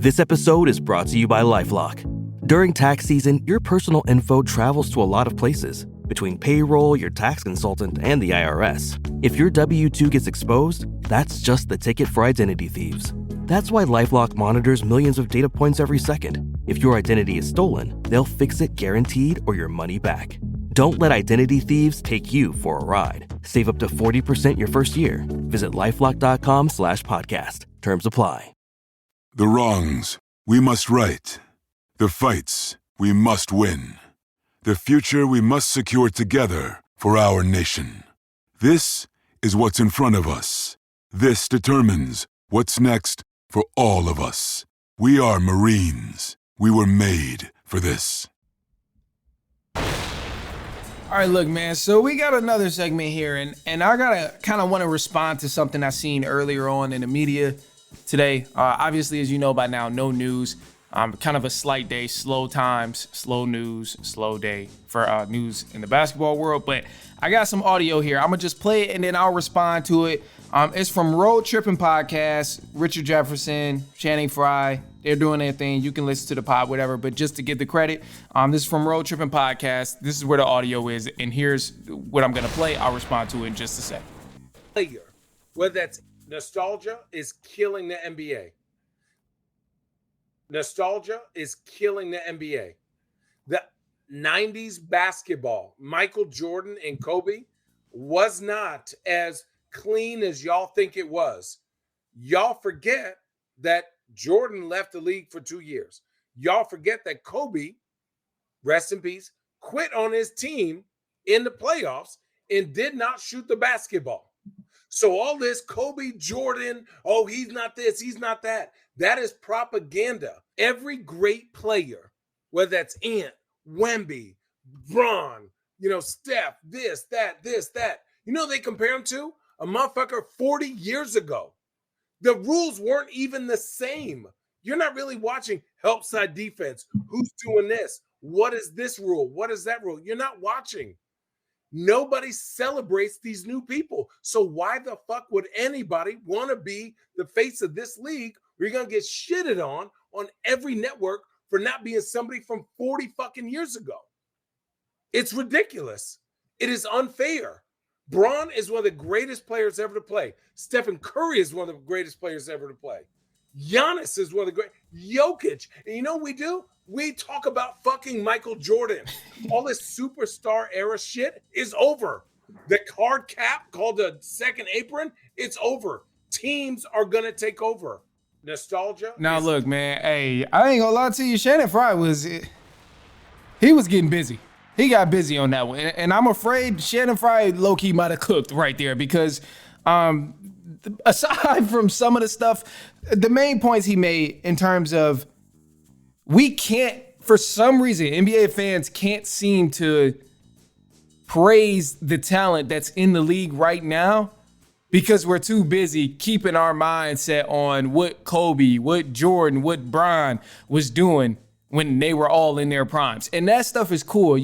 This episode is brought to you by LifeLock. During tax season, your personal info travels to a lot of places. Between payroll, your tax consultant, and the IRS. If your W-2 gets exposed, that's just the ticket for identity thieves. That's why LifeLock monitors millions of data points every second. If your identity is stolen, they'll fix it guaranteed or your money back. Don't let identity thieves take you for a ride. Save up to 40% your first year. Visit LifeLock.com/podcast. Terms apply. The wrongs we must right. The fights we must win. The future we must secure together for our nation. This is what's in front of us. This determines what's next for all of us. We are Marines. We were made for this. All right, look, man, so we got another segment here, and I gotta kind of want to respond to something I seen earlier on in the media today. Obviously, as you know by now, no news. Kind of a slight day, slow times, slow news, slow day for news in the basketball world. But I got some audio here. I'm going to just play it and then I'll respond to it. It's from Road Tripping Podcast, Richard Jefferson, Channing Frye. They're doing their thing. You can listen to the pod, whatever. But just to give the credit, this is from Road Tripping Podcast. This is where the audio is. And here's what I'm going to play. I'll respond to it in just a sec. Whether that's nostalgia is killing the NBA. Nostalgia is killing the NBA. The 90s basketball, Michael Jordan and Kobe, was not as clean as y'all think it was. Y'all forget that Jordan left the league for 2 years. Y'all forget that Kobe, rest in peace, quit on his team in the playoffs and did not shoot the basketball. So all this Kobe, Jordan, oh, he's not this, he's not that. That is propaganda. Every great player, whether that's Ant, Wemby, Bron, Steph, this, that. They compare him to a motherfucker 40 years ago. The rules weren't even the same. You're not really watching help side defense. Who's doing this? What is this rule? What is that rule? You're not watching. Nobody celebrates these new people. So why the fuck would anybody want to be the face of this league where you're going to get shitted on every network for not being somebody from 40 fucking years ago? It's ridiculous. It is unfair. Bron is one of the greatest players ever to play. Stephen Curry is one of the greatest players ever to play. Giannis is one of the great. Jokic. And you know what we do? We talk about fucking Michael Jordan. All this superstar era shit is over. The card cap called the second apron, it's over. Teams are going to take over. Nostalgia. Now, look, man, hey, I ain't going to lie to you. Shannon Frye was getting busy. He got busy on that one. And I'm afraid Shannon Frye low-key might have cooked right there because aside from some of the stuff, the main points he made in terms of we can't, for some reason, NBA fans can't seem to praise the talent that's in the league right now because we're too busy keeping our mindset on what Kobe, what Jordan, what Bron was doing when they were all in their primes. And that stuff is cool.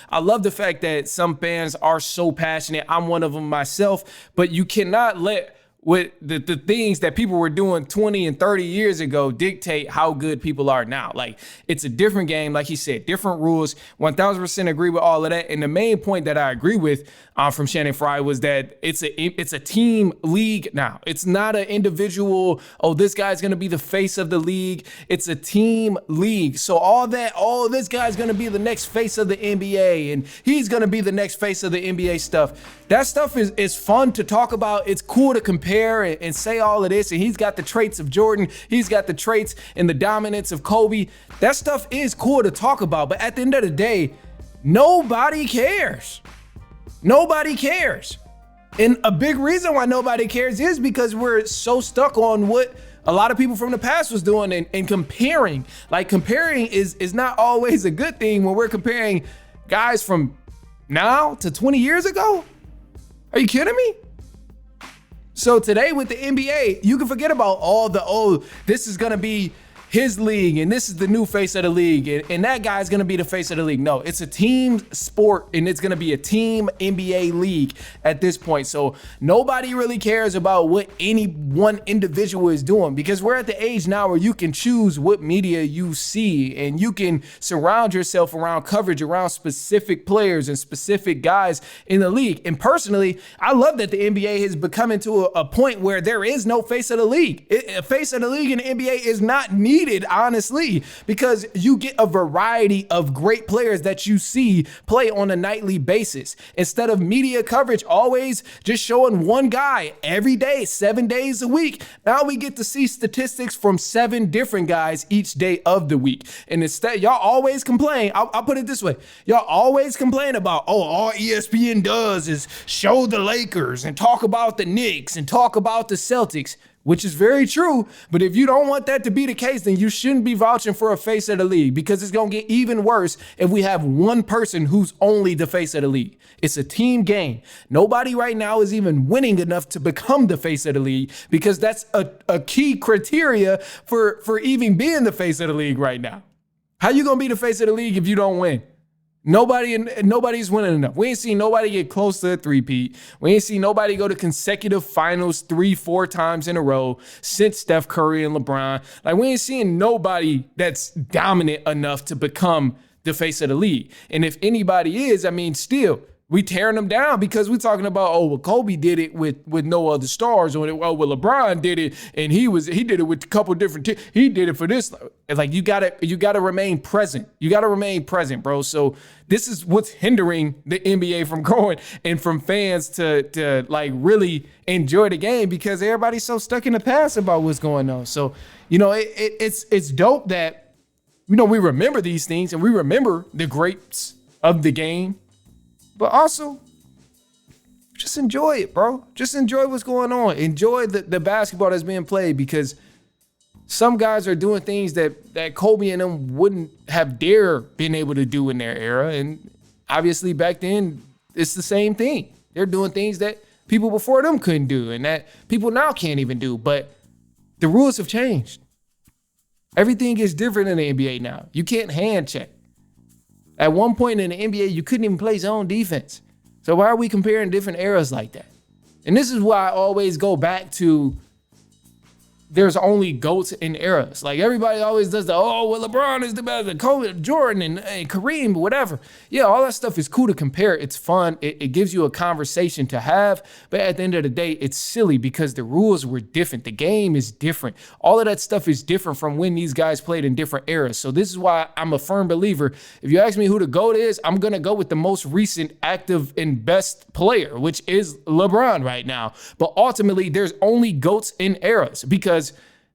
I love the fact that some fans are so passionate. I'm one of them myself, but you cannot let what the things that people were doing 20 and 30 years ago dictate how good people are now. Like, it's a different game. Like he said, different rules. 1000% agree with all of that. And the main point that I agree with from Shannon Frye was that it's a team league now. It's not an individual, this guy's going to be the face of the league. It's a team league. So this guy's going to be the next face of the NBA and he's going to be the next face of the NBA stuff. That stuff is fun to talk about. It's cool to compare and say all of this. And he's got the traits of Jordan. He's got the traits and the dominance of Kobe. That stuff is cool to talk about. But at the end of the day, nobody cares. Nobody cares. And a big reason why nobody cares is because we're so stuck on what a lot of people from the past was doing and comparing. Like, comparing is not always a good thing when we're comparing guys from now to 20 years ago. Are you kidding me? So today with the NBA, you can forget about all the, this is going to be his league and this is the new face of the league and that guy's going to be the face of the league. No, it's a team sport and it's going to be a team NBA league at this point. So nobody really cares about what any one individual is doing because we're at the age now where you can choose what media you see and you can surround yourself around coverage around specific players and specific guys in the league. And personally, I love that the NBA has become into a point where there is no face of the league. A face of the league in the NBA is not needed, honestly, because you get a variety of great players that you see play on a nightly basis. Instead of media coverage always just showing one guy every day, 7 days a week, now we get to see statistics from 7 different guys each day of the week. And instead, y'all always complain. I'll put it this way. Y'all always complain about, all ESPN does is show the Lakers and talk about the Knicks and talk about the Celtics, which is very true. But if you don't want that to be the case, then you shouldn't be vouching for a face of the league because it's going to get even worse if we have one person who's only the face of the league. It's a team game. Nobody right now is even winning enough to become the face of the league because that's a key criteria for even being the face of the league right now. How you going to be the face of the league if you don't win? Nobody's winning enough. We ain't seen nobody get close to a three-peat. We ain't seen nobody go to consecutive finals 3-4 times in a row since Steph Curry and LeBron. Like, we ain't seeing nobody that's dominant enough to become the face of the league. And if anybody is, I mean, still, we tearing them down because we're talking about, Kobe did it with no other stars on it. Well, LeBron did it, and he did it with a couple different teams. He did it for this. Like, you gotta remain present. You gotta remain present, bro. So this is what's hindering the NBA from growing and from fans to like really enjoy the game because everybody's so stuck in the past about what's going on. So, it's dope that, we remember these things and we remember the greats of the game. But also, just enjoy it, bro. Just enjoy what's going on. Enjoy the basketball that's being played because some guys are doing things that Kobe and them wouldn't have been able to do in their era. And obviously back then, it's the same thing. They're doing things that people before them couldn't do and that people now can't even do. But the rules have changed. Everything is different in the NBA now. You can't hand check. At one point in the NBA, you couldn't even play zone defense. So why are we comparing different eras like that? And this is why I always go back to there's only GOATs in eras. Like everybody always does LeBron is the best, Kobe, Jordan, and Kareem, whatever. Yeah, all that stuff is cool to compare. It's fun. It gives you a conversation to have. But at the end of the day, it's silly because the rules were different. The game is different. All of that stuff is different from when these guys played in different eras. So this is why I'm a firm believer. If you ask me who the GOAT is, I'm going to go with the most recent active and best player, which is LeBron right now. But ultimately, there's only GOATs in eras because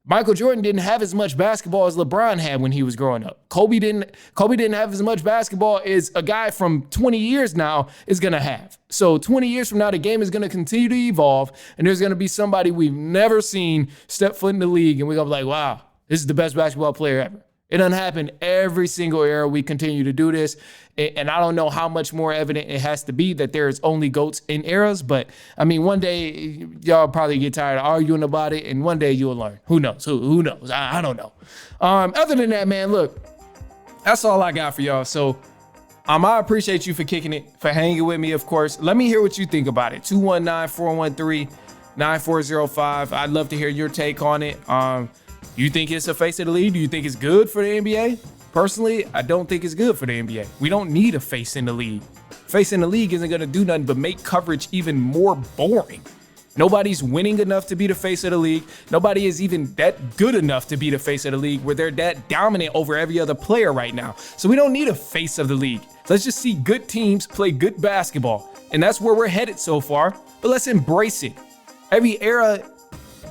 Michael Jordan didn't have as much basketball as LeBron had when he was growing up. Kobe didn't have as much basketball as a guy from 20 years now is going to have. So 20 years from now, the game is going to continue to evolve, and there's going to be somebody we've never seen step foot in the league, and we're going to be like, wow, this is the best basketball player ever. It doesn't happen every single era we continue to do this. And I don't know how much more evident it has to be that there's only GOATs in eras. But, I mean, one day y'all probably get tired of arguing about it. And one day you'll learn. Who knows? Who knows? I don't know. Other than that, man, look, that's all I got for y'all. So I appreciate you for kicking it, for hanging with me, of course. Let me hear what you think about it. 219-413-9405. I'd love to hear your take on it. You think it's a face of the league? Do you think it's good for the NBA? Personally, I don't think it's good for the NBA. We don't need a face in the league. Face in the league isn't going to do nothing but make coverage even more boring. Nobody's winning enough to be the face of the league. Nobody is even that good enough to be the face of the league where they're that dominant over every other player right now. So we don't need a face of the league. Let's just see good teams play good basketball. And that's where we're headed so far. But let's embrace it. Every era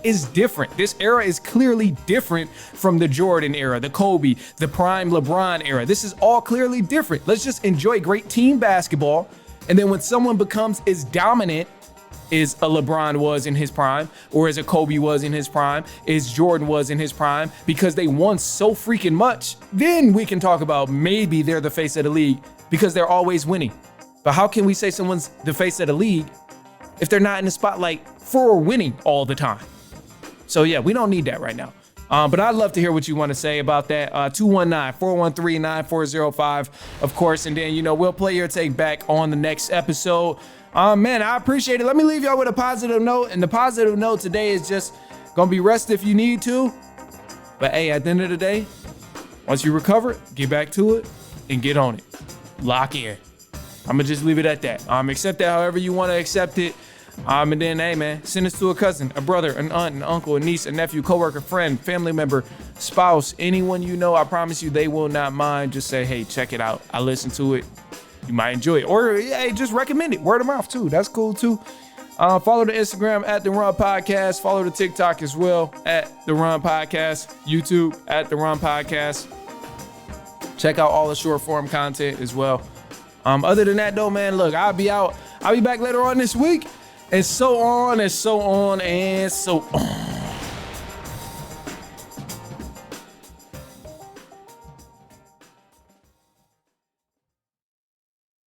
is different. This era is clearly different from the Jordan era, the Kobe, the prime LeBron era. This is all clearly different. Let's just enjoy great team basketball. And then when someone becomes as dominant as a LeBron was in his prime, or as a Kobe was in his prime, as Jordan was in his prime, because they won so freaking much, then we can talk about maybe they're the face of the league because they're always winning. But how can we say someone's the face of the league if they're not in the spotlight for winning all the time? So yeah, we don't need that right now. But I'd love to hear what you want to say about that. 219-413-9405, of course. And then, we'll play your take back on the next episode. Man, I appreciate it. Let me leave y'all with a positive note. And the positive note today is just going to be rest if you need to. But hey, at the end of the day, once you recover, get back to it and get on it. Lock in. I'm going to just leave it at that. Accept that however you want to accept it. And then, hey, man, send this to a cousin, a brother, an aunt, an uncle, a niece, a nephew, coworker, friend, family member, spouse, anyone you know. I promise you they will not mind. Just say, hey, check it out. I listened to it. You might enjoy it. Or, hey, just recommend it. Word of mouth, too. That's cool, too. Follow the Instagram at The Run Podcast. Follow the TikTok as well at The Run Podcast. YouTube at The Run Podcast. Check out all the short form content as well. Other than that, though, man, look, I'll be back later on this week. And so on and so on and so on.